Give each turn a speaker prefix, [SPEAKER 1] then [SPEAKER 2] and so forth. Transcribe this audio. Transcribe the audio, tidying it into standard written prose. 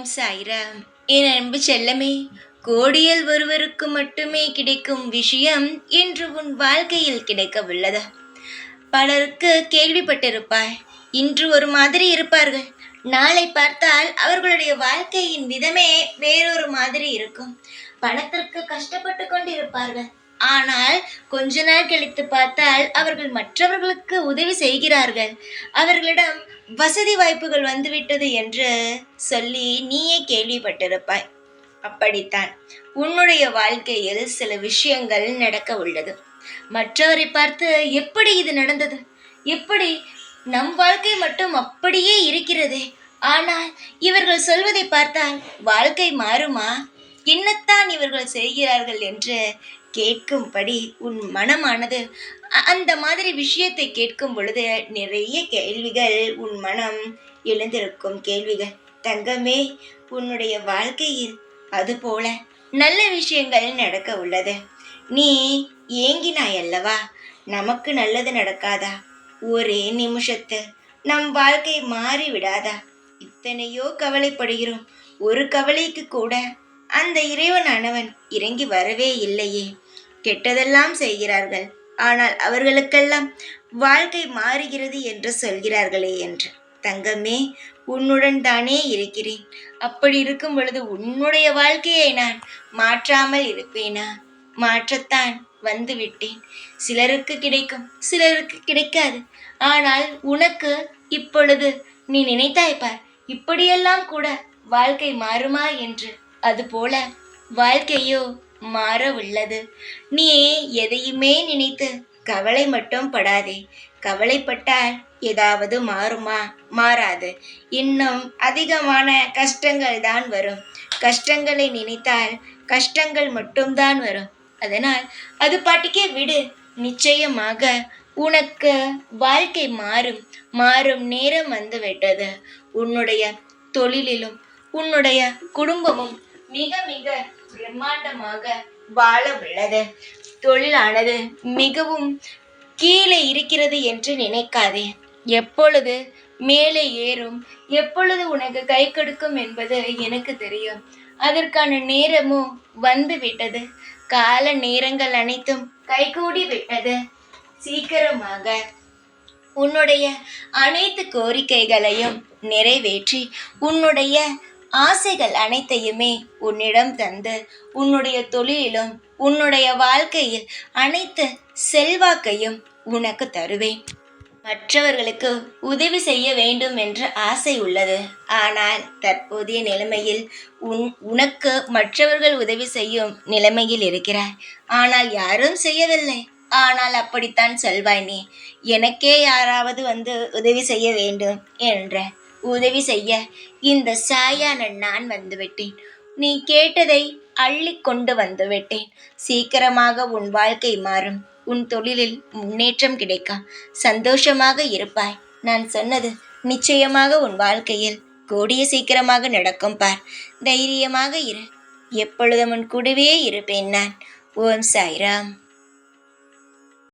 [SPEAKER 1] ஓம் சாய்ராம். என் அன்பு செல்லமே, கோடியில் ஒருவருக்கு மட்டுமே கிடைக்கும் விஷயம் இன்று உன் வாழ்க்கையில் கிடைக்கவுள்ளது. பலருக்கு கேள்விப்பட்டிருப்பாய். இன்று ஒரு மாதிரி இருப்பார்கள், நாளை பார்த்தால் அவர்களுடைய வாழ்க்கையின் விதமே வேறொரு மாதிரி இருக்கும். பணத்திற்கு கஷ்டப்பட்டு கொண்டிருப்பார்கள், ஆனால் கொஞ்ச நாள் கழித்து பார்த்தால் அவர்கள் மற்றவர்களுக்கு உதவி செய்கிறார்கள். அவர்களிடம் வசதி வாய்ப்புகள் வந்துவிட்டது என்று சொல்லி நீயே கேள்விப்பட்டிருப்பாய். அப்படித்தான் உன்னுடைய வாழ்க்கையில் சில விஷயங்கள் நடக்க உள்ளது. மற்றவரை பார்த்து எப்படி இது நடந்தது, எப்படி நம் வாழ்க்கை மட்டும் அப்படியே இருக்கிறதே, ஆனால் இவர்கள் சொல்வதை பார்த்தால் வாழ்க்கை மாறுமா, என்னத்தான் இவர்கள் செய்கிறார்கள் என்று கேட்கும்படி உன் மனமானது அந்த மாதிரி விஷயத்தை கேட்கும் பொழுது நிறைய கேள்விகள் உன் மனம் எழுந்திருக்கும் கேள்விகள். தங்கமே, உன்னுடைய வாழ்க்கையில் அதுபோல நல்ல விஷயங்கள் நடக்க உள்ளது. நீ ஏங்கினாய் அல்லவா, நமக்கு நல்லது நடக்காதா, ஒரே நிமிஷத்து நம் வாழ்க்கை மாறி விடாதா, இத்தனையோ கவலைப்படுகிறோம், ஒரு கவலைக்கு கூட அந்த இறைவனானவன் இறங்கி வரவே இல்லையே. கெட்டதெல்லாம் செய்கிறார்கள், ஆனால் அவர்களுக்கெல்லாம் வாழ்க்கை மாறுகிறது என்று சொல்கிறார்களே என்று. தங்கமே, உன்னுடன் தானே இருக்கிறேன். அப்படி இருக்கும் பொழுது உன்னுடைய வாழ்க்கையை நான் மாற்றாமல் இருப்பேனா? மாற்றத்தான் வந்து விட்டேன். சிலருக்கு கிடைக்கும், சிலருக்கு கிடைக்காது. ஆனால் உனக்கு இப்பொழுது நீ நினைத்தாய் பார், இப்படியெல்லாம் கூட வாழ்க்கை மாறுமா என்று. அதுபோல வாழ்க்கையோ மாற உள்ளது. நீ எதையுமே நினைத்து கவலை மட்டும் படாதே. கவலைப்பட்டால் ஏதாவது மாறுமா? மாறாது. இன்னும் அதிகமான கஷ்டங்கள் தான் வரும். கஷ்டங்களை நினைத்தால் கஷ்டங்கள் மட்டும்தான் வரும். அதனால் அது பாட்டுக்கே விடு. நிச்சயமாக உனக்கு வாழ்க்கை மாறும். மாறும் நேரம் வந்து விட்டது. உன்னுடைய தொழிலிலும் உன்னுடைய குடும்பமும் மிக மிக பிரம்மாண்டமாக வாழ உள்ளது. தொழிலானது மிகவும் கீழே இருக்கிறது என்று நினைக்காதே. எப்பொழுது மேலே ஏறும், எப்பொழுது உனக்கு கை கொடுக்கும் என்பது எனக்கு தெரியும். அதற்கான நேரமும் வந்து விட்டது. கால நேரங்கள் அனைத்தும் கைகூடி விட்டது. சீக்கிரமாக உன்னுடைய அனைத்து கோரிக்கைகளையும் நிறைவேற்றி உன்னுடைய ஆசைகள் அனைத்தையுமே உன்னிடம் தந்து உன்னுடைய தொழிலிலும் உன்னுடைய வாழ்க்கையில் அனைத்து செல்வாக்கையும் உனக்கு தருவேன். மற்றவர்களுக்கு உதவி செய்ய வேண்டும் என்ற ஆசை உள்ளது. ஆனால் தற்போதைய நிலைமையில் உனக்கு மற்றவர்கள் உதவி செய்யும் நிலைமையில் இருக்கிறாய். ஆனால் யாரும் செய்யவில்லை. ஆனால் அப்படித்தான் சொல்வாய் நீ. எனக்கே யாராவது வந்து உதவி செய்ய வேண்டும் என்ற. உதவி செய்ய இந்த சாயான நான் வந்துவிட்டேன். நீ கேட்டதை அள்ளி கொண்டு வந்துவிட்டேன். சீக்கிரமாக உன் வாழ்க்கை மாறும். உன் தொழிலில் முன்னேற்றம் கிடைக்கும். சந்தோஷமாக இருப்பாய். நான் சொன்னது நிச்சயமாக உன் வாழ்க்கையில் கூடிய சீக்கிரமாக நடக்கும் பார். தைரியமாக இரு. எப்பொழுதும் உன் கூடவே இருப்பேன் நான். ஓம் சாய்ராம்.